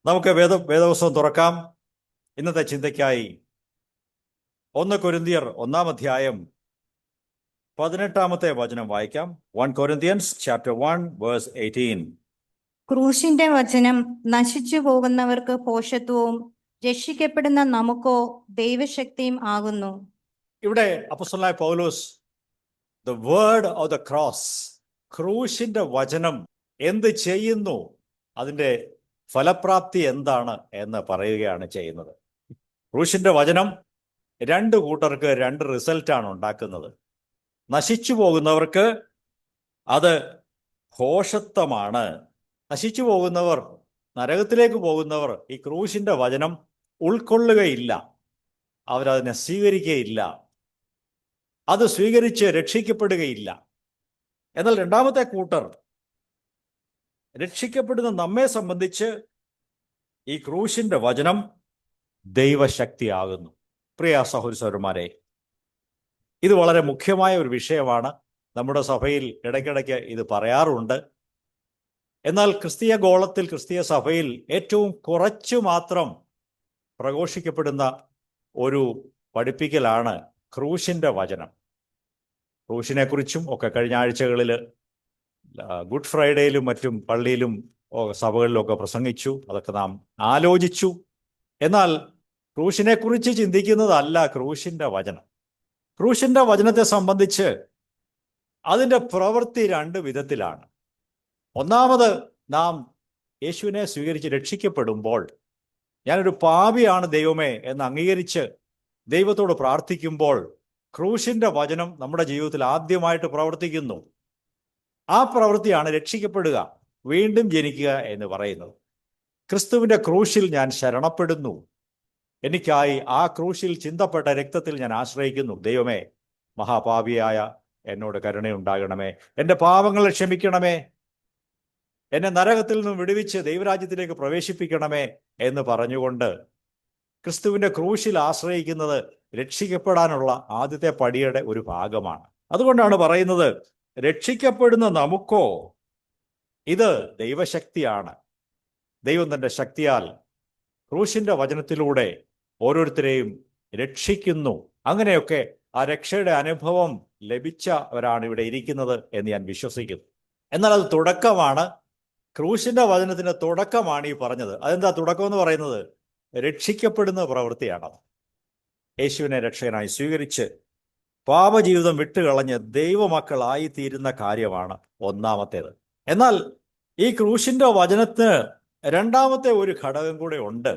നമുക്ക് വേദപുസ്തകം തുറക്കാം. ഇന്നത്തെ ചിന്തയ്ക്കായി 1 കൊരിന്ത്യർ 1-ാം അധ്യായം 18-ാമത്തെ വചനം വായിക്കാം. 1 Corinthians chapter 1 verse 18. ക്രൂശിന്റെ വചനം നശിച്ചു പോകുന്നവർക്ക് ഭോഷത്വവും രക്ഷിക്കപ്പെടുന്ന നമുക്കോ ദൈവശക്തിയും ആകുന്നു. ഇവിടെ അപ്പോസ്തലനായ പൗലോസ് the word of the cross, ക്രൂശിന്റെ വചനം എന്ത് ചെയ്യുന്നു, അതിൻ്റെ ഫലപ്രാപ്തി എന്താണ് എന്ന് പറയുകയാണ് ചെയ്യുന്നത്. ക്രൂശിന്റെ വചനം രണ്ട് കൂട്ടർക്ക് രണ്ട് റിസൾട്ടാണ് ഉണ്ടാക്കുന്നത്. നശിച്ചു പോകുന്നവർക്ക് അത് ഭോഷത്വമാണ്. നശിച്ചു പോകുന്നവർ, നരകത്തിലേക്ക് പോകുന്നവർ ഈ ക്രൂശിന്റെ വചനം ഉൾക്കൊള്ളുകയില്ല, അവരതിനെ സ്വീകരിക്കുകയില്ല, അത് സ്വീകരിച്ച് രക്ഷിക്കപ്പെടുകയില്ല. എന്നാൽ രണ്ടാമത്തെ കൂട്ടർ, രക്ഷിക്കപ്പെടുന്ന നമ്മെ സംബന്ധിച്ച് ഈ ക്രൂശിന്റെ വചനം ദൈവശക്തിയാകുന്നു. പ്രിയ സഹോദരന്മാരെ, ഇത് വളരെ മുഖ്യമായ ഒരു വിഷയമാണ്. നമ്മുടെ സഭയിൽ ഇടയ്ക്കിടയ്ക്ക് ഇത് പറയാറുണ്ട്. എന്നാൽ ക്രിസ്തീയ ഗോളത്തിൽ, ക്രിസ്തീയ സഭയിൽ ഏറ്റവും കുറച്ചു മാത്രം പ്രഘോഷിക്കപ്പെടുന്ന ഒരു പഠിപ്പിക്കലാണ് ക്രൂശിന്റെ വചനം. ക്രൂശിനെക്കുറിച്ചും ഒക്കെ കഴിഞ്ഞ ആഴ്ചകളിൽ ഗുഡ് ഫ്രൈഡേയിലും മറ്റും പള്ളിയിലും സഭകളിലുമൊക്കെ പ്രസംഗിച്ചു, അതൊക്കെ നാം ആലോചിച്ചു. എന്നാൽ ക്രൂശിനെക്കുറിച്ച് ചിന്തിക്കുന്നതല്ല ക്രൂശിന്റെ വചനം. ക്രൂശിന്റെ വചനത്തെ സംബന്ധിച്ച് അതിൻ്റെ പ്രവൃത്തി രണ്ട് വിധത്തിലാണ്. ഒന്നാമത്, നാം യേശുവിനെ സ്വീകരിച്ച് രക്ഷിക്കപ്പെടുമ്പോൾ, ഞാനൊരു പാപിയാണ് ദൈവമേ എന്ന് അംഗീകരിച്ച് ദൈവത്തോട് പ്രാർത്ഥിക്കുമ്പോൾ ക്രൂശിന്റെ വചനം നമ്മുടെ ജീവിതത്തിൽ ആദ്യമായിട്ട് പ്രവർത്തിക്കുന്നു. ആ പ്രവൃത്തിയാണ് രക്ഷിക്കപ്പെടുക, വീണ്ടും ജനിക്കുക എന്ന് പറയുന്നത്. ക്രിസ്തുവിന്റെ ക്രൂശിൽ ഞാൻ ശരണപ്പെടുന്നു, എനിക്കായി ആ ക്രൂശിൽ ചിന്തപ്പെട്ട രക്തത്തിൽ ഞാൻ ആശ്രയിക്കുന്നു. ദൈവമേ, മഹാപാപിയായ എന്നോട് കരുണയുണ്ടാകണമേ, എൻ്റെ പാപങ്ങളെ ക്ഷമിക്കണമേ, എന്നെ നരകത്തിൽ നിന്നും വിടുവിച്ച് ദൈവരാജ്യത്തിലേക്ക് പ്രവേശിപ്പിക്കണമേ എന്ന് പറഞ്ഞുകൊണ്ട് ക്രിസ്തുവിന്റെ ക്രൂശിൽ ആശ്രയിക്കുന്നത് രക്ഷിക്കപ്പെടാനുള്ള ആദ്യത്തെ പടിയുടെ ഒരു ഭാഗമാണ്. അതുകൊണ്ടാണ് പറയുന്നത്, രക്ഷിക്കപ്പെടുന്ന നമുക്കോ ഇത് ദൈവശക്തിയാണ്. ദൈവം തൻ്റെ ശക്തിയാൽ ക്രൂശിന്റെ വചനത്തിലൂടെ ഓരോരുത്തരെയും രക്ഷിക്കുന്നു. അങ്ങനെയൊക്കെ ആ രക്ഷയുടെ അനുഭവം ലഭിച്ചവരാണ് ഇവിടെ ഇരിക്കുന്നത് എന്ന് ഞാൻ വിശ്വസിക്കുന്നു. എന്നാൽ അത് തുടക്കമാണ്, ക്രൂശിന്റെ വചനത്തിന്റെ തുടക്കമാണ് ഈ പറഞ്ഞത്. അതെന്താ തുടക്കം എന്ന് പറയുന്നത്? രക്ഷിക്കപ്പെടുന്ന പ്രവൃത്തിയാണ്. യേശുവിനെ രക്ഷകനായി സ്വീകരിച്ച് പാപജീവിതം വിട്ടുകളഞ്ഞ് ദൈവമക്കളായി തീരുന്ന കാര്യമാണ് ഒന്നാമത്തേത്. എന്നാൽ ഈ ക്രൂശിന്റെ വചനത്തിന് രണ്ടാമത്തെ ഒരു ഘടകം കൂടെ ഉണ്ട്.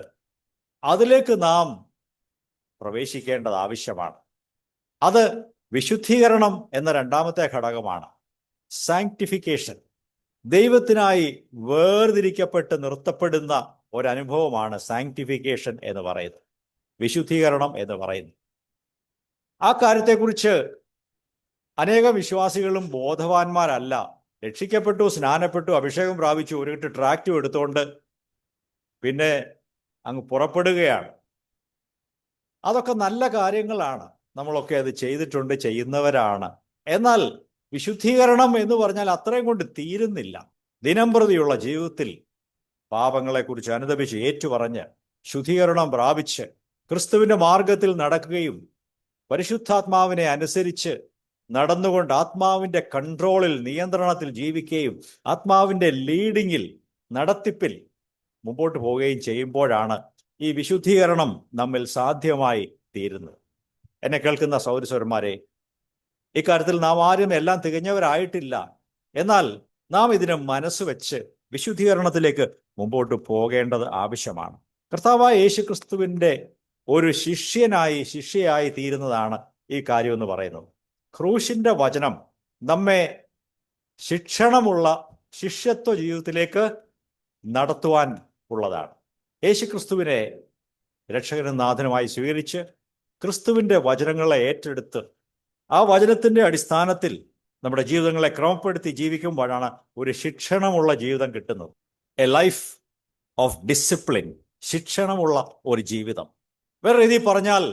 അതിലേക്ക് നാം പ്രവേശിക്കേണ്ടത് ആവശ്യമാണ്. അത് വിശുദ്ധീകരണം എന്ന രണ്ടാമത്തെ ഘടകമാണ്. സാങ്ക്ടിഫിക്കേഷൻ, ദൈവത്തിനായി വേർതിരിക്കപ്പെട്ട് നിർത്തപ്പെടുന്ന ഒരനുഭവമാണ് സാങ്ക്ടിഫിക്കേഷൻ എന്ന് പറയുന്നത്, വിശുദ്ധീകരണം എന്ന് പറയുന്നത്. ആ കാര്യത്തെക്കുറിച്ച് അനേകം വിശ്വാസികളും ബോധവാന്മാരല്ല. രക്ഷിക്കപ്പെട്ടു, സ്നാനപ്പെട്ടു, അഭിഷേകം പ്രാപിച്ചു, ഒരു കെട്ട് ട്രാക്റ്റും എടുത്തുകൊണ്ട് പിന്നെ അങ്ങ് പുറപ്പെടുകയാണ്. അതൊക്കെ നല്ല കാര്യങ്ങളാണ്, നമ്മളൊക്കെ അത് ചെയ്തിട്ടുണ്ട്, ചെയ്യുന്നവരാണ്. എന്നാൽ വിശുദ്ധീകരണം എന്ന് പറഞ്ഞാൽ അത്രയും കൊണ്ട് തീരുന്നില്ല. ദിനംപ്രതിയുള്ള ജീവിതത്തിൽ പാപങ്ങളെക്കുറിച്ച് അനുതപിച്ച് ഏറ്റുപറഞ്ഞ് ശുദ്ധീകരണം പ്രാപിച്ച് ക്രിസ്തുവിന്റെ മാർഗത്തിൽ നടക്കുകയും പരിശുദ്ധാത്മാവിനെ അനുസരിച്ച് നടന്നുകൊണ്ട് ആത്മാവിന്റെ കൺട്രോളിൽ, നിയന്ത്രണത്തിൽ ജീവിക്കുകയും ആത്മാവിന്റെ ലീഡിങ്ങിൽ, നടത്തിപ്പിൽ മുമ്പോട്ട് പോവുകയും ചെയ്യുമ്പോഴാണ് ഈ വിശുദ്ധീകരണം നമ്മിൽ സാധ്യമായി തീരുന്നത്. എന്നെ കേൾക്കുന്ന സഹോദരന്മാരെ, ഇക്കാര്യത്തിൽ നാം ആരും എല്ലാം തികഞ്ഞവരായിട്ടില്ല. എന്നാൽ നാം ഇതിനെ മനസ്സുവെച്ച് വിശുദ്ധീകരണത്തിലേക്ക് മുമ്പോട്ട് പോകേണ്ടത് ആവശ്യമാണ്. കർത്താവായ യേശുക്രിസ്തുവിൻ്റെ ഒരു ശിഷ്യയായി തീരുന്നതാണ് ഈ കാര്യമെന്ന് പറയുന്നത്. ക്രൂശിന്റെ വചനം നമ്മെ ശിക്ഷണമുള്ള ശിഷ്യത്വ ജീവിതത്തിലേക്ക് നടത്തുവാൻ ഉള്ളതാണ്. യേശുക്രിസ്തുവിനെ രക്ഷകനും നാഥനുമായി സ്വീകരിച്ച് ക്രിസ്തുവിൻ്റെ വചനങ്ങളെ ഏറ്റെടുത്ത് ആ വചനത്തിൻ്റെ അടിസ്ഥാനത്തിൽ നമ്മുടെ ജീവിതങ്ങളെ ക്രമപ്പെടുത്തി ജീവിക്കുമ്പോഴാണ് ഒരു ശിക്ഷണമുള്ള ജീവിതം കിട്ടുന്നത്. എ ലൈഫ് ഓഫ് ഡിസിപ്ലിൻ, ശിക്ഷണമുള്ള ഒരു ജീവിതം. വേറെ രീതിയിൽ പറഞ്ഞാൽ,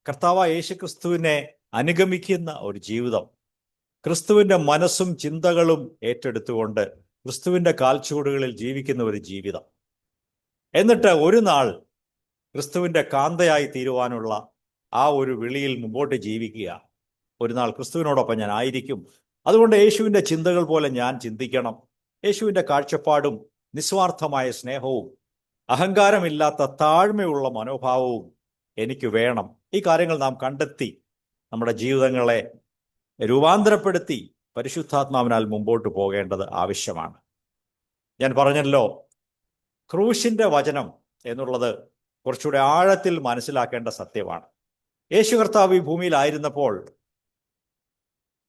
കർത്താവായ യേശുക്രിസ്തുവിനെ അനുഗമിക്കുന്ന ഒരു ജീവിതം, ക്രിസ്തുവിൻ്റെ മനസ്സും ചിന്തകളും ഏറ്റെടുത്തുകൊണ്ട് ക്രിസ്തുവിൻ്റെ കാൽച്ചുവടുകളിൽ ജീവിക്കുന്ന ഒരു ജീവിതം. എന്നിട്ട് ഒരു നാൾ ക്രിസ്തുവിൻ്റെ കാന്തയായി തീരുവാനുള്ള ആ ഒരു വിളിയിൽ മുമ്പോട്ട് ജീവിക്കുക. ഒരു നാൾ ക്രിസ്തുവിനോടൊപ്പം ഞാൻ ആയിരിക്കും. അതുകൊണ്ട് യേശുവിൻ്റെ ചിന്തകൾ പോലെ ഞാൻ ചിന്തിക്കണം. യേശുവിൻ്റെ കാഴ്ചപ്പാടും നിസ്വാർത്ഥമായ സ്നേഹവും അഹങ്കാരമില്ലാത്ത താഴ്മയുള്ള മനോഭാവവും എനിക്ക് വേണം. ഈ കാര്യങ്ങൾ നാം കണ്ടെത്തി നമ്മുടെ ജീവിതങ്ങളെ രൂപാന്തരപ്പെടുത്തി പരിശുദ്ധാത്മാവിനാൽ മുമ്പോട്ട് പോകേണ്ടത് ആവശ്യമാണ്. ഞാൻ പറഞ്ഞല്ലോ, ക്രൂശിൻ്റെ വചനം എന്നുള്ളത് കുറച്ചുകൂടെ ആഴത്തിൽ മനസ്സിലാക്കേണ്ട സത്യമാണ്. യേശു കർത്താവ് ഈ ഭൂമിയിലായിരുന്നപ്പോൾ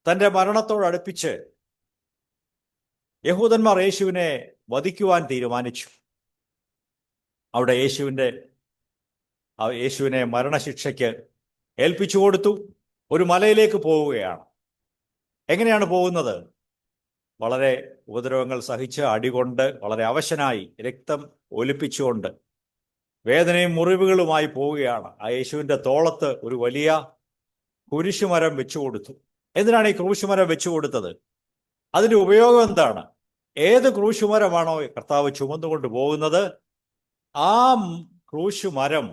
തൻ്റെ മരണത്തോടടുപ്പിച്ച് യഹൂദന്മാർ യേശുവിനെ വധിക്കുവാൻ തീരുമാനിച്ചു. അവിടെ യേശുവിനെ മരണശിക്ഷയ്ക്ക് ഏൽപ്പിച്ചു കൊടുത്തു. ഒരു മലയിലേക്ക് പോവുകയാണ്. എങ്ങനെയാണ് പോകുന്നത്? വളരെ ഉപദ്രവങ്ങൾ സഹിച്ച്, അടികൊണ്ട്, വളരെ അവശനായി, രക്തം ഒലിപ്പിച്ചുകൊണ്ട്, വേദനയും മുറിവുകളുമായി പോവുകയാണ്. ആ യേശുവിൻ്റെ തോളത്ത് ഒരു വലിയ കുരിശുമരം വെച്ചു കൊടുത്തു. എന്തിനാണ് ഈ ക്രൂശുമരം വെച്ചു കൊടുത്തത്? അതിൻ്റെ ഉപയോഗം എന്താണ്? ഏത് ക്രൂശുമരമാണോ കർത്താവ് ചുമന്നുകൊണ്ട് പോകുന്നത്, ആ ക്രൂശുമരം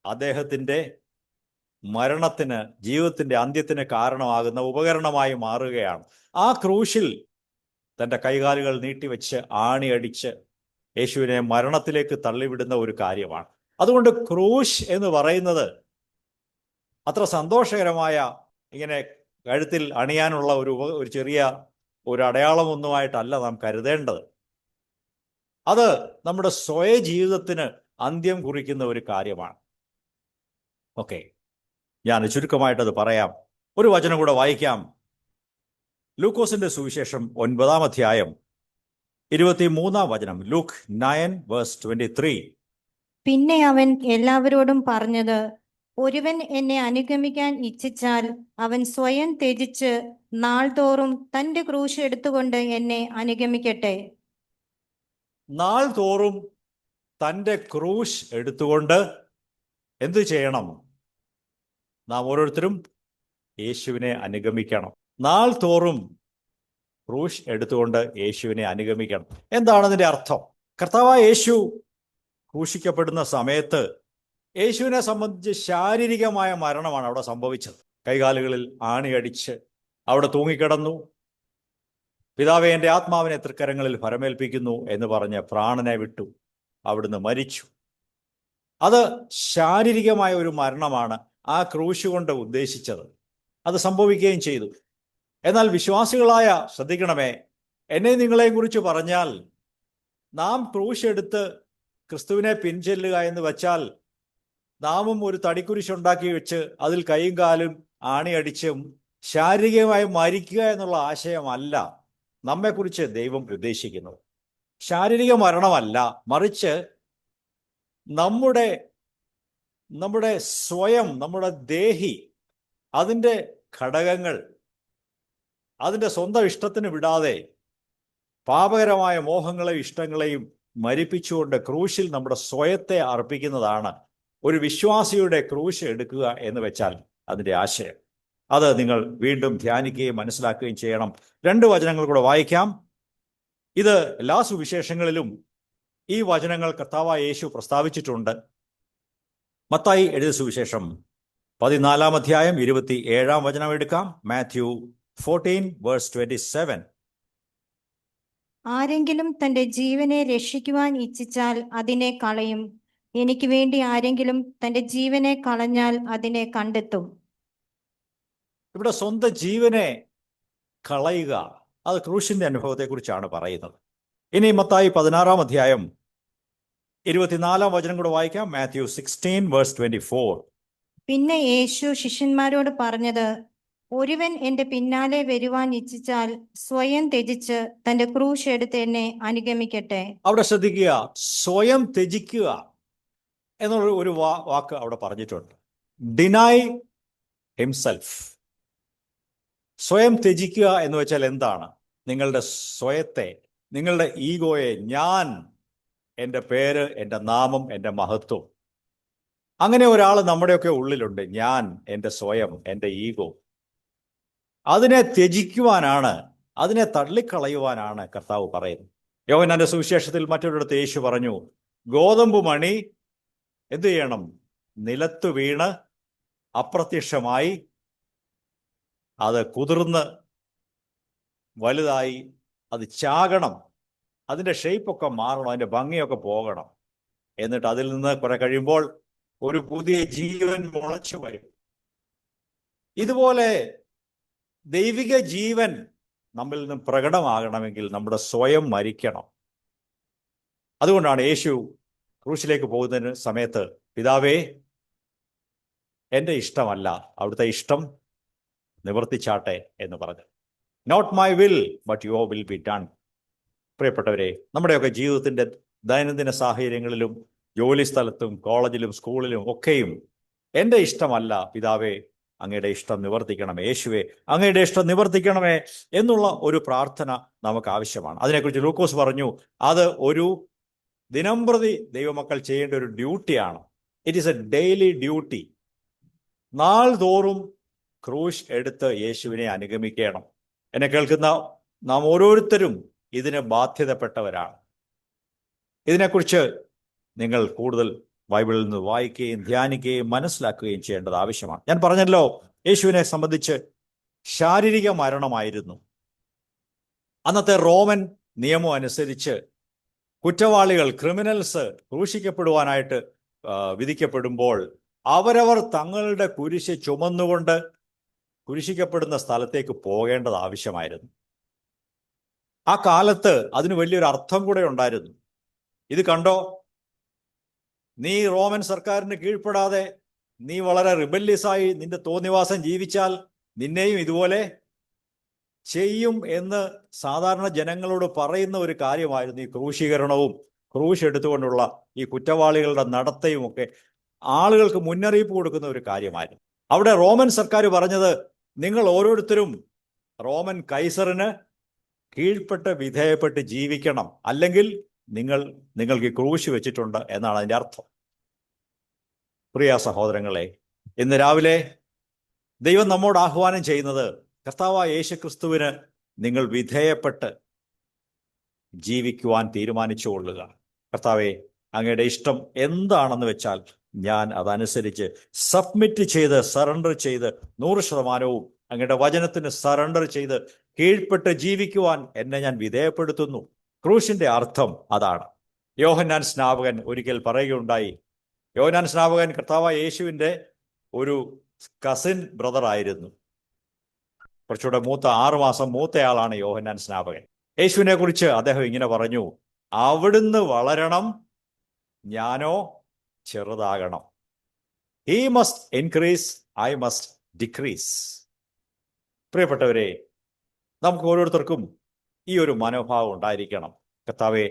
അദ്ദേഹത്തിൻ്റെ മരണത്തിന്, ജീവിതത്തിൻ്റെ അന്ത്യത്തിന് കാരണമാകുന്ന ഉപകരണമായി മാറുകയാണ്. ആ ക്രൂശിൽ തൻ്റെ കൈകാലുകൾ നീട്ടിവെച്ച് ആണിയടിച്ച് യേശുവിനെ മരണത്തിലേക്ക് തള്ളിവിടുന്ന ഒരു കാര്യമാണ്. അതുകൊണ്ട് ക്രൂശ് എന്ന് പറയുന്നത് അത്ര സന്തോഷകരമായ, ഇങ്ങനെ കഴുത്തിൽ അണിയാനുള്ള ഒരു ചെറിയ ഒരു അടയാളമൊന്നുമായിട്ടല്ല നാം കരുതേണ്ടത്. അത് നമ്മുടെ സ്വയ ജീവിതത്തിന് അന്ത്യം കുറിക്കുന്ന ഒരു കാര്യമാണ്. ഓക്കെ, ഞാൻ ചുരുക്കമായിട്ടത് പറയാം. ഒരു വചനം കൂടെ വായിക്കാം. ലൂക്കോസിന്റെ സുവിശേഷം 9-ാം അധ്യായം 23-ാം വചനം. ലൂക്ക് 9:23. പിന്നെ അവൻ എല്ലാവരോടും പറഞ്ഞത്, ഒരുവൻ എന്നെ അനുഗമിക്കാൻ ഇച്ഛിച്ചാൽ അവൻ സ്വയം ത്യജിച്ച് നാൾതോറും തന്റെ ക്രൂശ് എടുത്തുകൊണ്ട് എന്നെ അനുഗമിക്കട്ടെ. നാൾതോറും തൻ്റെ ക്രൂശ് എടുത്തുകൊണ്ട് എന്തു ചെയ്യണം? നാം ഓരോരുത്തരും യേശുവിനെ അനുഗമിക്കണം. നാൾതോറും ക്രൂശ് എടുത്തുകൊണ്ട് യേശുവിനെ അനുഗമിക്കണം. എന്താണ് അതിൻ്റെ അർത്ഥം? കർത്താവായ യേശു ക്രൂശിക്കപ്പെടുന്ന സമയത്ത് യേശുവിനെ സംബന്ധിച്ച് ശാരീരികമായ മരണമാണ് അവിടെ സംഭവിച്ചത്. കൈകാലുകളിൽ ആണിയടിച്ച് അവിടെ തൂങ്ങിക്കിടന്നു. പിതാവേ, എൻ്റെ ആത്മാവിനെ തൃക്കരങ്ങളിൽ ഫലമേൽപ്പിക്കുന്നു എന്ന് പറഞ്ഞ് പ്രാണനെ വിട്ടു, അവിടുന്ന് മരിച്ചു. അത് ശാരീരികമായ ഒരു മരണമാണ് ആ ക്രൂശ് കൊണ്ട് ഉദ്ദേശിച്ചത്. അത് സംഭവിക്കുകയും ചെയ്തു. എന്നാൽ വിശ്വാസികളായ, ശ്രദ്ധിക്കണമേ, എന്നെ നിങ്ങളെയും കുറിച്ച് പറഞ്ഞാൽ, നാം ക്രൂശ് എടുത്ത് ക്രിസ്തുവിനെ പിൻചെല്ലുക എന്ന് വെച്ചാൽ നാമും ഒരു തടിക്കുരിശുണ്ടാക്കി വെച്ച് അതിൽ കൈയും കാലും ആണിയടിച്ചും ശാരീരികമായി മരിക്കുക എന്നുള്ള ആശയമല്ല നമ്മെക്കുറിച്ച് ദൈവം ഉദ്ദേശിക്കുന്നത്. ശാരീരിക മരണമല്ല, മറിച്ച് നമ്മുടെ സ്വയം, നമ്മുടെ ദേഹി, അതിൻ്റെ ഘടകങ്ങൾ അതിൻ്റെ സ്വന്തം ഇഷ്ടത്തിന് വിടാതെ പാപകരമായ മോഹങ്ങളെയും ഇഷ്ടങ്ങളെയും മരിപ്പിച്ചുകൊണ്ട് ക്രൂശിൽ നമ്മുടെ സ്വയത്തെ അർപ്പിക്കുന്നതാണ് ഒരു വിശ്വാസിയുടെ ക്രൂശ് എടുക്കുക എന്ന് വെച്ചാൽ അതിൻ്റെ ആശയം. അത് നിങ്ങൾ വീണ്ടും ധ്യാനിക്കുകയും മനസ്സിലാക്കുകയും ചെയ്യണം. 2 വചനങ്ങൾ കൂടെ വായിക്കാം. ഇത് എല്ലാ സുവിശേഷങ്ങളിലും ഈ വചനങ്ങൾ കർത്താവായ യേശു പ്രസ്താവിച്ചിട്ടുണ്ട്. മത്തായി എഴുതിയ സുവിശേഷം 14-ാം അധ്യായം 27-ാം വചനം എടുക്കാം. മാത്യു 14:27. ആരെങ്കിലും തന്റെ ജീവനെ രക്ഷിക്കുവാൻ ഇച്ഛിച്ചാൽ അതിനെ കളയും. എനിക്ക് വേണ്ടി ആരെങ്കിലും തന്റെ ജീവനെ കളഞ്ഞാൽ അതിനെ കണ്ടെത്തും. ഇവിടെ സ്വന്തം ജീവനെ കളയുക, അത് ക്രൂശിന്റെ അനുഭവത്തെക്കുറിച്ചാണ് പറയുന്നത്. ഇനി മത്തായി 16-ാം അധ്യായം 24-ാം വചനം കൂടെ വായിക്കാം. മാത്യു 16:24. പിന്നെ യേശു ശിഷ്യന്മാരോട് പറഞ്ഞത്, ഒരുവൻ എന്റെ പിന്നാലെ വരുവാൻ ഇച്ഛിച്ചാൽ സ്വയം ത്യജിച്ച് തന്റെ ക്രൂശ് എടുത്ത് എന്നെ അനുഗമിക്കട്ടെ. അവിടെ ശ്രദ്ധിക്കുക, സ്വയം ത്യജിക്കുക എന്നുള്ള ഒരു വാക്ക് അവിടെ പറഞ്ഞിട്ടുണ്ട്. Deny himself. സ്വയം ത്യജിക്കുക എന്ന് വെച്ചാൽ എന്താണ്? നിങ്ങളുടെ സ്വയത്തെ, നിങ്ങളുടെ ഈഗോയെ, ഞാൻ, എൻ്റെ പേര്, എൻ്റെ നാമം, എൻ്റെ മഹത്വം, അങ്ങനെ ഒരാൾ നമ്മുടെയൊക്കെ ഉള്ളിലുണ്ട്. ഞാൻ, എൻ്റെ സ്വയം, എൻ്റെ ഈഗോ, അതിനെ ത്യജിക്കുവാനാണ്, അതിനെ തള്ളിക്കളയുവാനാണ് കർത്താവ് പറയുന്നത്. യോഹന്നാന്റെ സുവിശേഷത്തിൽ മറ്റൊരിടത്ത് യേശു പറഞ്ഞു, ഗോതമ്പ് മണി എന്ത് ചെയ്യണം? നിലത്ത് വീണ് അപ്രത്യക്ഷമായി അത് കുതിർന്ന് വലുതായി അത് ചാകണം, അതിൻ്റെ ഷേപ്പൊക്കെ മാറണം, അതിൻ്റെ ഭംഗിയൊക്കെ പോകണം. എന്നിട്ട് അതിൽ നിന്ന് കുറെ കഴിയുമ്പോൾ ഒരു പുതിയ ജീവൻ മുളച്ചു വരും. ഇതുപോലെ ദൈവിക ജീവൻ നമ്മിൽ നിന്ന് പ്രകടമാകണമെങ്കിൽ നമ്മുടെ സ്വയം മരിക്കണം. അതുകൊണ്ടാണ് യേശു ക്രൂശിലേക്ക് പോകുന്നതിന് സമയത്ത്, പിതാവേ, എൻ്റെ ഇഷ്ടമല്ല, അവിടുത്തെ ഇഷ്ടം നിവർത്തിച്ചാട്ടെ എന്ന് പറഞ്ഞു. Not my will but your will be done. പ്രിയപ്പെട്ടവരെ, നമ്മുടെയൊക്കെ ജീവിതത്തിൻ്റെ ദൈനംദിന സാഹചര്യങ്ങളിലും ജോലി സ്ഥലത്തും കോളേജിലും സ്കൂളിലും ഒക്കെയും എൻ്റെ ഇഷ്ടമല്ല പിതാവേ, അങ്ങയുടെ ഇഷ്ടം നിവർത്തിക്കണമേ, യേശുവേ അങ്ങയുടെ ഇഷ്ടം നിവർത്തിക്കണമേ എന്നുള്ള ഒരു പ്രാർത്ഥന നമുക്ക് ആവശ്യമാണ്. അതിനെക്കുറിച്ച് ലൂക്കോസ് പറഞ്ഞു, അത് ഒരു ദിനംപ്രതി ദൈവമക്കൾ ചെയ്യേണ്ട ഒരു ഡ്യൂട്ടിയാണ്. It is a daily duty. നാൾ തോറും ക്രൂശ് എടുത്ത് യേശുവിനെ അനുഗമിക്കണം. എന്നെ കേൾക്കുന്ന നാം ഓരോരുത്തരും ഇതിന് ബാധ്യതപ്പെട്ടവരാണ്. ഇതിനെക്കുറിച്ച് നിങ്ങൾ കൂടുതൽ ബൈബിളിൽ നിന്ന് വായിക്കുകയും ധ്യാനിക്കുകയും മനസ്സിലാക്കുകയും ചെയ്യേണ്ടത് ആവശ്യമാണ്. ഞാൻ പറഞ്ഞല്ലോ, യേശുവിനെ സംബന്ധിച്ച് ശാരീരിക മരണമായിരുന്നു. അന്നത്തെ റോമൻ നിയമം അനുസരിച്ച് കുറ്റവാളികൾ, ക്രിമിനൽസ് ക്രൂശിക്കപ്പെടുവാനായിട്ട് വിധിക്കപ്പെടുമ്പോൾ അവരവർ തങ്ങളുടെ കുരിശ് ചുമന്നുകൊണ്ട് കുരിശിക്കപ്പെടുന്ന സ്ഥലത്തേക്ക് പോകേണ്ടത് ആവശ്യമായിരുന്നു. ആ കാലത്ത് അതിന് വലിയൊരു അർത്ഥം കൂടെ ഉണ്ടായിരുന്നു. ഇത് കണ്ടോ, നീ റോമൻ സർക്കാരിന് കീഴ്പ്പെടാതെ നീ വളരെ റിബല്യസായി നിന്റെ തോന്നിവാസം ജീവിച്ചാൽ നിന്നെയും ഇതുപോലെ ചെയ്യും എന്ന് സാധാരണ ജനങ്ങളോട് പറയുന്ന ഒരു കാര്യമായിരുന്നു ഈ ക്രൂശീകരണവും ക്രൂശ് എടുത്തുകൊണ്ടുള്ള ഈ കുറ്റവാളികളുടെ നടത്തയും ഒക്കെ ആളുകൾക്ക് മുന്നറിയിപ്പ് കൊടുക്കുന്ന ഒരു കാര്യമായിരുന്നു. അവിടെ റോമൻ സർക്കാർ പറഞ്ഞത്, നിങ്ങൾ ഓരോരുത്തരും റോമൻ കൈസറിന് കീഴ്പ്പെട്ട് വിധേയപ്പെട്ട് ജീവിക്കണം, അല്ലെങ്കിൽ നിങ്ങൾക്ക് ഈ ക്രൂശ് വെച്ചിട്ടുണ്ട് എന്നാണ് അതിൻ്റെ അർത്ഥം. പ്രിയ സഹോദരങ്ങളെ, ഇന്ന് രാവിലെ ദൈവം നമ്മോട് ആഹ്വാനം ചെയ്യുന്നത്, കർത്താവായ യേശു ക്രിസ്തുവിന് നിങ്ങൾ വിധേയപ്പെട്ട് ജീവിക്കുവാൻ തീരുമാനിച്ചുകൊള്ളുക. കർത്താവെ, അങ്ങയുടെ ഇഷ്ടം എന്താണെന്ന് വെച്ചാൽ ഞാൻ അതനുസരിച്ച് സബ്മിറ്റ് ചെയ്ത് സറണ്ടർ ചെയ്ത് 100% അങ്ങയുടെ വചനത്തിന് സറണ്ടർ ചെയ്ത് കീഴ്പ്പെട്ട് ജീവിക്കുവാൻ എന്നെ ഞാൻ വിധേയപ്പെടുത്തുന്നു. ക്രൂശിന്റെ അർത്ഥം അതാണ്. യോഹന്നാൻ സ്നാപകൻ ഒരിക്കൽ പറയുകയുണ്ടായി, യോഹന്നാൻ സ്നാപകൻ കർത്താവായ യേശുവിൻ്റെ ഒരു കസിൻ ബ്രദർ ആയിരുന്നു. കുറച്ചുകൂടെ 6 മാസം മൂത്തയാളാണ് യോഹന്നാൻ സ്നാപകൻ. യേശുവിനെ കുറിച്ച് അദ്ദേഹം ഇങ്ങനെ പറഞ്ഞു, അവിടുന്ന് വളരണം, ഞാനോ ചെറുതാകണം. He must increase, I must decrease. പ്രിയപ്പെട്ടവരെ, നമുക്ക് ഓരോരുത്തർക്കും ഈ ഒരു മനോഭാവം ഉണ്ടായിരിക്കണം. കർത്താവേ,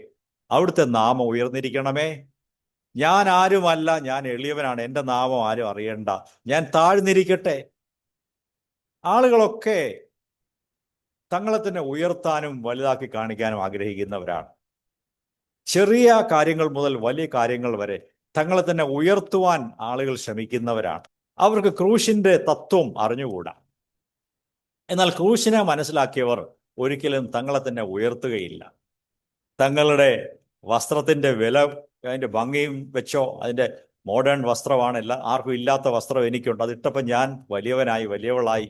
അവിടുത്തെ നാമം ഉയർന്നിരിക്കണമേ. ഞാൻ ആരുമല്ല, ഞാൻ എളിയവനാണ്, എൻ്റെ നാമം ആരും അറിയണ്ട, ഞാൻ താഴ്ന്നിരിക്കട്ടെ. ആളുകളൊക്കെ തങ്ങളെ തന്നെ ഉയർത്താനും വലുതാക്കി കാണിക്കാനും ആഗ്രഹിക്കുന്നവരാണ്. ചെറിയ കാര്യങ്ങൾ മുതൽ വലിയ കാര്യങ്ങൾ വരെ തങ്ങളെ തന്നെ ഉയർത്തുവാൻ ആളുകൾ ശ്രമിക്കുന്നവരാണ്. അവർക്ക് ക്രൂശിന്റെ തത്വം അറിഞ്ഞുകൂടാ. എന്നാൽ ക്രൂശിനെ മനസ്സിലാക്കിയവർ ഒരിക്കലും തങ്ങളെ തന്നെ ഉയർത്തുകയില്ല. തങ്ങളുടെ വസ്ത്രത്തിന്റെ വില, അതിൻ്റെ ഭംഗിയും വെച്ചോ, അതിൻ്റെ മോഡേൺ വസ്ത്രമാണല്ല, ആർക്കും ഇല്ലാത്ത വസ്ത്രം എനിക്കുണ്ട്, അതിട്ടപ്പോൾ ഞാൻ വലിയവനായി വലിയവളായി.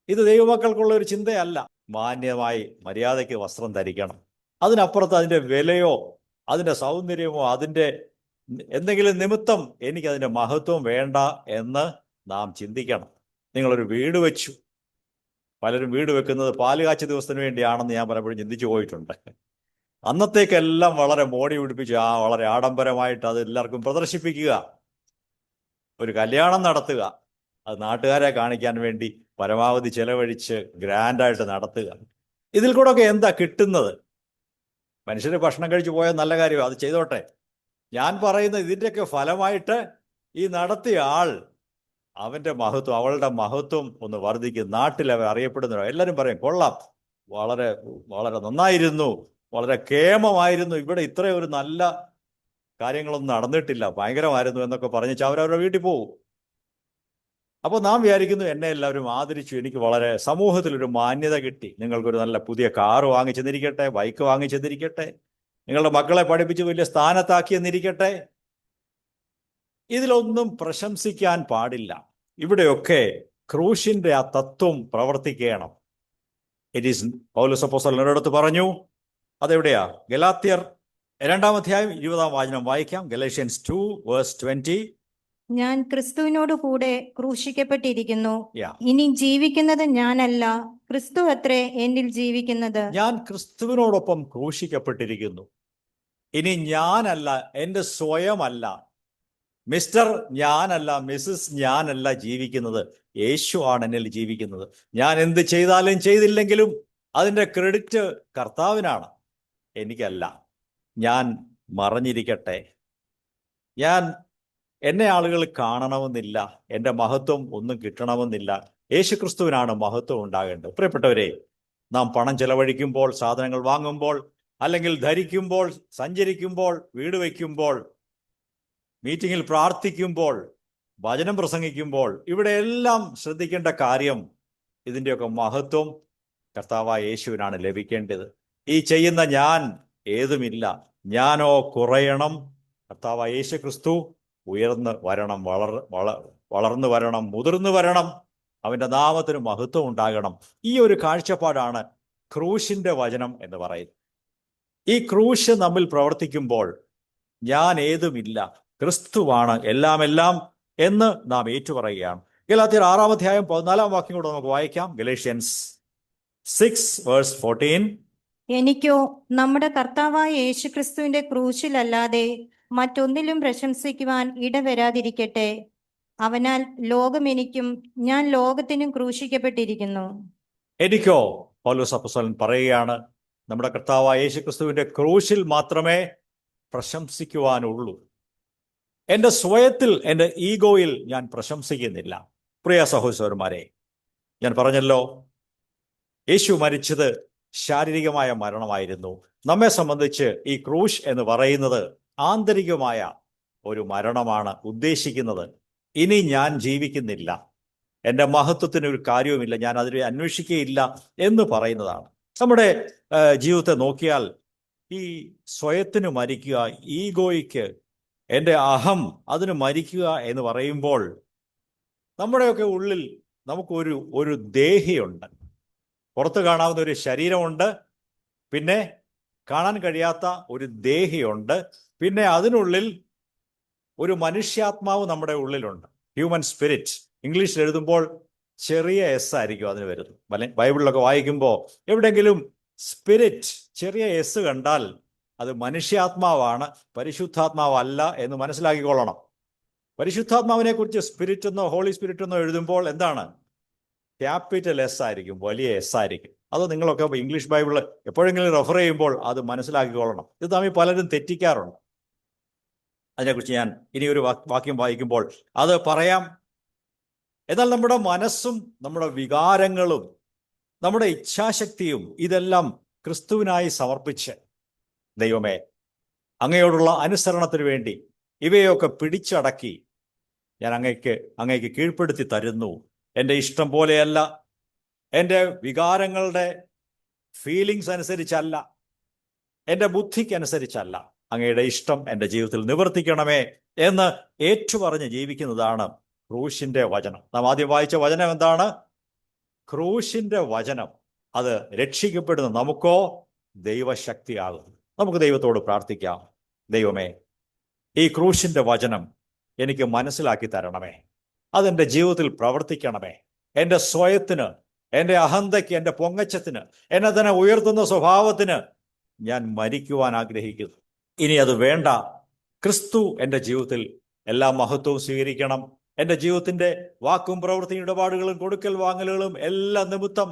ഇത് ദൈവമക്കൾക്കുള്ള ഒരു ചിന്തയല്ല. മാന്യമായി മര്യാദയ്ക്ക് വസ്ത്രം ധരിക്കണം. അതിനപ്പുറത്ത് അതിൻ്റെ വിലയോ അതിൻ്റെ സൗന്ദര്യമോ അതിൻ്റെ എന്തെങ്കിലും നിമിത്തം എനിക്കതിൻ്റെ മഹത്വം വേണ്ട എന്ന് നാം ചിന്തിക്കണം. നിങ്ങളൊരു വീട് വെച്ചു, പലരും വീട് വെക്കുന്നത് പാലുകാച്ച ദിവസത്തിന് വേണ്ടിയാണെന്ന് ഞാൻ പലപ്പോഴും ചിന്തിച്ചു പോയിട്ടുണ്ട്. അന്നത്തേക്കെല്ലാം വളരെ മോടി പിടിപ്പിച്ച് വളരെ ആഡംബരമായിട്ട് അത് എല്ലാവർക്കും പ്രദർശിപ്പിക്കുക. ഒരു കല്യാണം നടത്തുക, അത് നാട്ടുകാരെ കാണിക്കാൻ വേണ്ടി പരമാവധി ചെലവഴിച്ച് ഗ്രാൻഡായിട്ട് നടത്തുക. ഇതിൽ കൂടെ ഒക്കെ എന്താ കിട്ടുന്നത്? മനുഷ്യർ ഭക്ഷണം കഴിച്ചു പോയാൽ നല്ല കാര്യം, അത് ചെയ്തോട്ടെ. ഞാൻ പറയുന്നത് ഇതിൻ്റെയൊക്കെ ഫലമായിട്ട് ഈ നടത്തിയ ആൾ, അവൻ്റെ മഹത്വം, അവളുടെ മഹത്വം ഒന്ന് വർദ്ധിക്കും. നാട്ടിൽ അവർ അറിയപ്പെടുന്നവരോ എല്ലാവരും പറയും, കൊള്ളാം, വളരെ വളരെ നന്നായിരുന്നു, വളരെ കേമമായിരുന്നു, ഇവിടെ ഇത്രയും ഒരു നല്ല കാര്യങ്ങളൊന്നും നടന്നിട്ടില്ല, ഭയങ്കരമായിരുന്നു എന്നൊക്കെ പറഞ്ഞ് അവരവരുടെ വീട്ടിൽ പോകും. അപ്പോൾ നാം വിചാരിക്കുന്നു, എന്നെ എല്ലാവരും ആദരിച്ചു, എനിക്ക് വളരെ സമൂഹത്തിലൊരു മാന്യത കിട്ടി. നിങ്ങൾക്കൊരു നല്ല പുതിയ കാറ് വാങ്ങിച്ചെന്നിരിക്കട്ടെ, ബൈക്ക് വാങ്ങിച്ചെന്നിരിക്കട്ടെ, നിങ്ങളുടെ മക്കളെ പഠിപ്പിച്ച് വലിയ സ്ഥാനത്താക്കിയെന്നിരിക്കട്ടെ. ഇതിലൊന്നും പ്രശംസിക്കാൻ പാടില്ല. ഇവിടെയൊക്കെ ക്രൂശിന്റെ ആ തത്വം പ്രവർത്തിക്കണം. ഇറ്റ് ഈസ് പൗലോസ് അപ്പോസ്തലൻ ഒരിടത്ത് പറഞ്ഞു, അതെവിടെയാ? ഗലാത്യർ 2-ാം അധ്യായം 20-ാം വാചനം വായിക്കാം. ഗലേഷ്യൻസ് 2:20. ഞാൻ ക്രിസ്തുവിനോട് കൂടെ ക്രൂശിക്കപ്പെട്ടിരിക്കുന്നു. Yeah. ഇനി ജീവിക്കുന്നത് ഞാനല്ല, ക്രിസ്തു അത്രേ എന്നിൽ ജീവിക്കുന്നത്. ഞാൻ ക്രിസ്തുവിനോടൊപ്പം ക്രൂശിക്കപ്പെട്ടിരിക്കുന്നു. ഇനി ഞാനല്ല, എൻ്റെ സ്വയമല്ല, മിസ്റ്റർ ഞാനല്ല, മിസ്സസ് ഞാനല്ല ജീവിക്കുന്നത്, യേശു ആണ് എന്നിൽ ജീവിക്കുന്നത്. ഞാൻ എന്ത് ചെയ്താലും ചെയ്തില്ലെങ്കിലും അതിൻ്റെ ക്രെഡിറ്റ് കർത്താവിനാണ്, എനിക്കല്ല. ഞാൻ മറഞ്ഞിരിക്കട്ടെ. എന്നെ ആളുകൾ കാണണമെന്നില്ല, എൻ്റെ മഹത്വം ഒന്നും കിട്ടണമെന്നില്ല. യേശുക്രിസ്തുവിനാണ് മഹത്വം ഉണ്ടാകേണ്ടത്. പ്രിയപ്പെട്ടവരെ, നാം പണം ചെലവഴിക്കുമ്പോൾ, സാധനങ്ങൾ വാങ്ങുമ്പോൾ, അല്ലെങ്കിൽ ധരിക്കുമ്പോൾ, സഞ്ചരിക്കുമ്പോൾ, വീട് വയ്ക്കുമ്പോൾ, മീറ്റിങ്ങിൽ പ്രാർത്ഥിക്കുമ്പോൾ, വചനം പ്രസംഗിക്കുമ്പോൾ, ഇവിടെയെല്ലാം ശ്രദ്ധിക്കേണ്ട കാര്യം, ഇതിൻ്റെയൊക്കെ മഹത്വം കർത്താവായ യേശുവിനാണ് ലഭിക്കേണ്ടത്. ഈ ചെയ്യുന്ന ഞാൻ ഏതുമില്ല, ഞാനോ കുറയണം. കർത്താവായ യേശു ക്രിസ്തു ഉയർന്ന് വരണം, വളർന്നു വരണം, മുതിർന്നു വരണം, അവൻ്റെ നാമത്തിന് മഹത്വം ഉണ്ടാകണം. ഈ ഒരു കാഴ്ചപ്പാടാണ് ക്രൂശിന്റെ വചനം എന്ന് പറയുന്നത്. ഈ ക്രൂശ് നമ്മിൽ പ്രവർത്തിക്കുമ്പോൾ ഞാൻ ഏതുമില്ല, ക്രിസ്തുവാണ് എല്ലാം എന്ന് നാം ഏറ്റുപറയുകയാണ്. ഗലാത്യർ 6-ാം അധ്യായം 14-ാം വാക്യം കൂടെ നമുക്ക് വായിക്കാം. ഗലേഷ്യൻസ് 6:14. എനിക്കോ നമ്മുടെ കർത്താവായ യേശുക്രിസ്തുവിന്റെ ക്രൂശിലല്ലാതെ മറ്റൊന്നിലും പ്രശംസിക്കുവാൻ ഇടവരാതിരിക്കട്ടെ. അവനാൽ ലോകം എനിക്കും ഞാൻ ലോകത്തിനും ക്രൂശിക്കപ്പെട്ടിരിക്കുന്നു. എനിക്കോ, പൗലോസ് അപ്പോസ്തലൻ പറയുകയാണ്, നമ്മുടെ കർത്താവായ യേശുക്രിസ്തുവിന്റെ ക്രൂശിൽ മാത്രമേ പ്രശംസിക്കുവാനുള്ളൂ. എൻ്റെ സ്വയത്തിൽ, എൻ്റെ ഈഗോയിൽ ഞാൻ പ്രശംസിക്കുന്നില്ല. പ്രിയ സഹോദരന്മാരെ, ഞാൻ പറഞ്ഞല്ലോ, യേശു മരിച്ചത് ശാരീരികമായ മരണമായിരുന്നു. നമ്മെ സംബന്ധിച്ച് ഈ ക്രൂശ് എന്ന് പറയുന്നത് ആന്തരികമായ ഒരു മരണമാണ് ഉദ്ദേശിക്കുന്നത്. ഇനി ഞാൻ ജീവിക്കുന്നില്ല, എൻ്റെ മഹത്വത്തിന് ഒരു കാര്യവുമില്ല, ഞാൻ അതിനെ അന്വേഷിക്കുകയില്ല എന്ന് പറയുന്നതാണ്. നമ്മുടെ ജീവിതത്തെ നോക്കിയാൽ ഈ സ്വയത്തിന് മരിക്കുക, ഈഗോയ്ക്ക്, എൻ്റെ അഹം അതിന് മരിക്കുക എന്ന് പറയുമ്പോൾ നമ്മുടെയൊക്കെ ഉള്ളിൽ നമുക്കൊരു ദേഹിയുണ്ട്. പുറത്ത് കാണാവുന്ന ഒരു ശരീരമുണ്ട്, പിന്നെ കാണാൻ കഴിയാത്ത ഒരു ദേഹിയുണ്ട്, പിന്നെ അതിനുള്ളിൽ ഒരു മനുഷ്യാത്മാവ് നമ്മുടെ ഉള്ളിലുണ്ട്. Human spirit. ഇംഗ്ലീഷിൽ എഴുതുമ്പോൾ ചെറിയ എസ് ആയിരിക്കും അതിന് വരുന്നത്. ബൈബിളിലൊക്കെ വായിക്കുമ്പോൾ എവിടെയെങ്കിലും സ്പിരിറ്റ് ചെറിയ എസ് കണ്ടാൽ അത് മനുഷ്യാത്മാവാണ്, പരിശുദ്ധാത്മാവല്ല എന്ന് മനസ്സിലാക്കിക്കൊള്ളണം. പരിശുദ്ധാത്മാവിനെ കുറിച്ച് സ്പിരിറ്റ് എന്നോ ഹോളി സ്പിരിറ്റ് എന്നോ എഴുതുമ്പോൾ എന്താണ്? ക്യാപിറ്റൽ എസ് ആയിരിക്കും, വലിയ എസ് ആയിരിക്കും. അത് നിങ്ങളൊക്കെ ഇംഗ്ലീഷ് ബൈബിൾ എപ്പോഴെങ്കിലും റെഫർ ചെയ്യുമ്പോൾ അത് മനസ്സിലാക്കിക്കൊള്ളണം. ഇത് തമ്മിൽ പലരും തെറ്റിക്കാറുണ്ട്. അതിനെക്കുറിച്ച് ഞാൻ ഇനി ഒരു വാക്യം വായിക്കുമ്പോൾ അത് പറയാം. എന്നാൽ നമ്മുടെ മനസ്സും നമ്മുടെ വികാരങ്ങളും നമ്മുടെ ഇച്ഛാശക്തിയും ഇതെല്ലാം ക്രിസ്തുവിനായി സമർപ്പിച്ച്, ദൈവമേ, അങ്ങയോടുള്ള അനുസരണത്തിന് വേണ്ടി ഇവയൊക്കെ പിടിച്ചടക്കി ഞാൻ അങ്ങയ്ക്ക് കീഴ്പ്പെടുത്തി തരുന്നു. എൻ്റെ ഇഷ്ടം പോലെയല്ല, എൻ്റെ വികാരങ്ങളുടെ ഫീലിങ്സ് അനുസരിച്ചല്ല, എൻ്റെ ബുദ്ധിക്കനുസരിച്ചല്ല, അങ്ങയുടെ ഇഷ്ടം എൻ്റെ ജീവിതത്തിൽ നിവർത്തിക്കണമേ എന്ന് ഏറ്റുപറഞ്ഞ് ജീവിക്കുന്നതാണ് ക്രൂശിന്റെ വചനം. നാം ആദ്യം വായിച്ച വചനം എന്താണ്? ക്രൂശിന്റെ വചനം. അത് രക്ഷിക്കപ്പെടുന്ന നമുക്കോ ദൈവശക്തിയാകുന്നു. നമുക്ക് ദൈവത്തോട് പ്രാർത്ഥിക്കാം. ദൈവമേ, ഈ ക്രൂശിന്റെ വചനം എനിക്ക് മനസ്സിലാക്കി തരണമേ, അതെൻ്റെ ജീവിതത്തിൽ പ്രവർത്തിക്കണമേ. എൻ്റെ സ്വയത്തിന്, എൻ്റെ അഹന്തയ്ക്ക്, എൻ്റെ പൊങ്ങച്ചത്തിന്, എന്നെ തന്നെ ഉയർത്തുന്ന സ്വഭാവത്തിന് ഞാൻ മരിക്കുവാൻ ആഗ്രഹിക്കുന്നു. ഇനി അത് വേണ്ട. ക്രിസ്തു എൻ്റെ ജീവിതത്തിൽ എല്ലാ മഹത്വവും സ്വീകരിക്കണം. എൻ്റെ ജീവിതത്തിൻ്റെ വാക്കും പ്രവൃത്തിയും ഇടപാടുകളും കൊടുക്കൽ വാങ്ങലുകളും എല്ലാം നിമിത്തം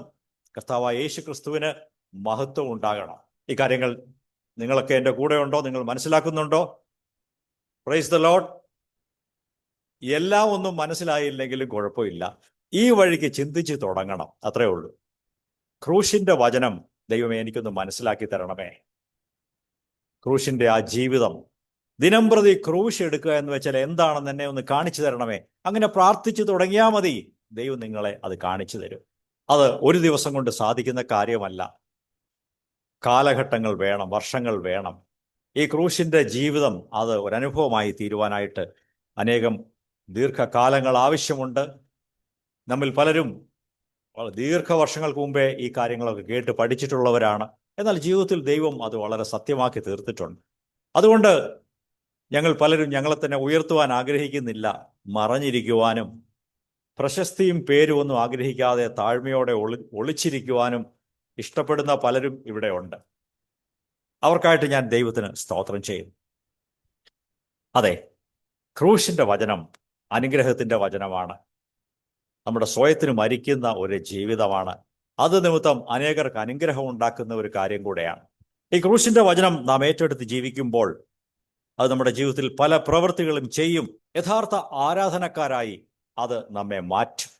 കർത്താവായ യേശു ക്രിസ്തുവിന് മഹത്വം ഉണ്ടാകണം. ഈ കാര്യങ്ങൾ നിങ്ങളൊക്കെ എൻ്റെ കൂടെ ഉണ്ടോ? നിങ്ങൾ മനസ്സിലാക്കുന്നുണ്ടോ? Praise the Lord. എല്ലാം ഒന്നും മനസ്സിലായില്ലെങ്കിലും കുഴപ്പമില്ല, ഈ വഴിക്ക് ചിന്തിച്ച് തുടങ്ങണം, അത്രേ ഉള്ളൂ. ക്രൂശിന്റെ വചനം ദൈവമേ എനിക്കൊന്ന് മനസ്സിലാക്കി തരണമേ. ക്രൂശിന്റെ ആ ജീവിതം, ദിനംപ്രതി ക്രൂശ് എടുക്കുക എന്ന് വെച്ചാൽ എന്താണെന്ന് എന്നെ ഒന്ന് കാണിച്ചു തരണമേ. അങ്ങനെ പ്രാർത്ഥിച്ചു തുടങ്ങിയാൽ മതി, ദൈവം നിങ്ങളെ അത് കാണിച്ചു തരും. അത് ഒരു ദിവസം കൊണ്ട് സാധിക്കുന്ന കാര്യമല്ല. കാലഘട്ടങ്ങൾ വേണം, വർഷങ്ങൾ വേണം. ഈ ക്രൂശിൻ്റെ ജീവിതം അത് ഒരനുഭവമായി തീരുവാനായിട്ട് അനേകം ദീർഘകാലങ്ങൾ ആവശ്യമുണ്ട്. നമ്മിൽ പലരും ദീർഘവർഷങ്ങൾക്ക് മുമ്പേ ഈ കാര്യങ്ങളൊക്കെ കേട്ട് പഠിച്ചിട്ടുള്ളവരാണ്. എന്നാൽ ജീവിതത്തിൽ ദൈവം അത് വളരെ സത്യമാക്കി തീർത്തിട്ടുണ്ട്. അതുകൊണ്ട് ഞങ്ങൾ പലരും ഞങ്ങളെ തന്നെ ഉയർത്തുവാൻ ആഗ്രഹിക്കുന്നില്ല. മറഞ്ഞിരിക്കുവാനും പ്രശസ്തിയും പേരും ഒന്നും ആഗ്രഹിക്കാതെ താഴ്മയോടെ ഒളിച്ചിരിക്കുവാനും ഇഷ്ടപ്പെടുന്ന പലരും ഇവിടെ ഉണ്ട്. അവർക്കായിട്ട് ഞാൻ ദൈവത്തിന് സ്തോത്രം ചെയ്യുന്നു. അതെ, ക്രൂശിൻ്റെ വചനം അനുഗ്രഹത്തിൻ്റെ വചനമാണ്. നമ്മുടെ സ്വയത്തിന് മരിക്കുന്ന ഒരു ജീവിതമാണ്. അത് നിമിത്തം അനേകർക്ക് അനുഗ്രഹം ഉണ്ടാക്കുന്ന ഒരു കാര്യം കൂടെയാണ്. ഈ ക്രൂശിൻ്റെ വചനം നാം ഏറ്റെടുത്ത് ജീവിക്കുമ്പോൾ അത് നമ്മുടെ ജീവിതത്തിൽ പല പ്രവൃത്തികളും ചെയ്യും. യഥാർത്ഥ ആരാധനക്കാരായി അത് നമ്മെ മാറ്റും.